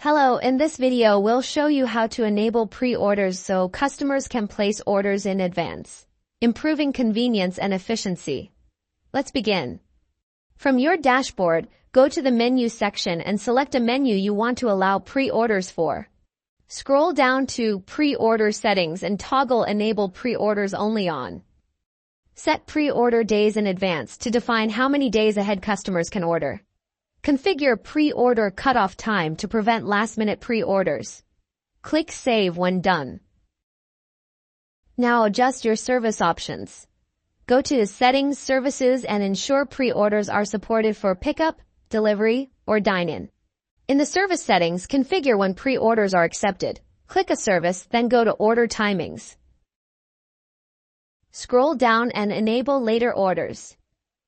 Hello, in this video we'll show you how to enable pre-orders so customers can place orders in advance, improving convenience and efficiency. Let's begin. From your dashboard, go to the menu section and select a menu you want to allow pre-orders for. Scroll down to Pre-order Settings and toggle Enable Pre-orders Only on. Set pre-order days in advance to define how many days ahead customers can order. Configure pre-order cutoff time to prevent last-minute pre-orders. Click Save when done. Now adjust your service options. Go to Settings, Services, and ensure pre-orders are supported for pickup, delivery, or dine-in. In the service settings, configure when pre-orders are accepted. Click a service, then go to Order Timings. Scroll down and enable later orders.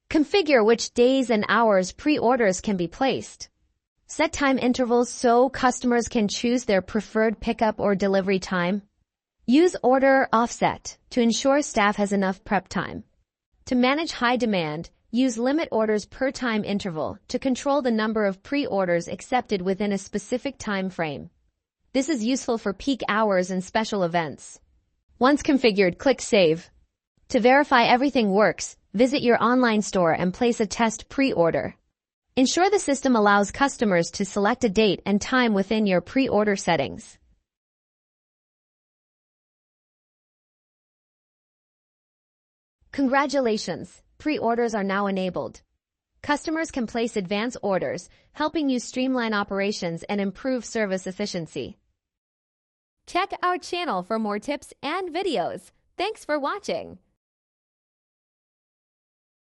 Configure which days and hours pre-orders can be placed. Set time intervals so customers can choose their preferred pickup or delivery time. Use order offset to ensure staff has enough prep time. To manage high demand, use limit orders per time interval to control the number of pre-orders accepted within a specific time frame. This is useful for peak hours and special events. Once configured, click Save. To verify everything works, visit your online store and place a test pre-order. Ensure the system allows customers to select a date and time within your pre-order settings. Congratulations! Pre-orders are now enabled. Customers can place advance orders, helping you streamline operations and improve service efficiency. Check our channel for more tips and videos. Thanks for watching.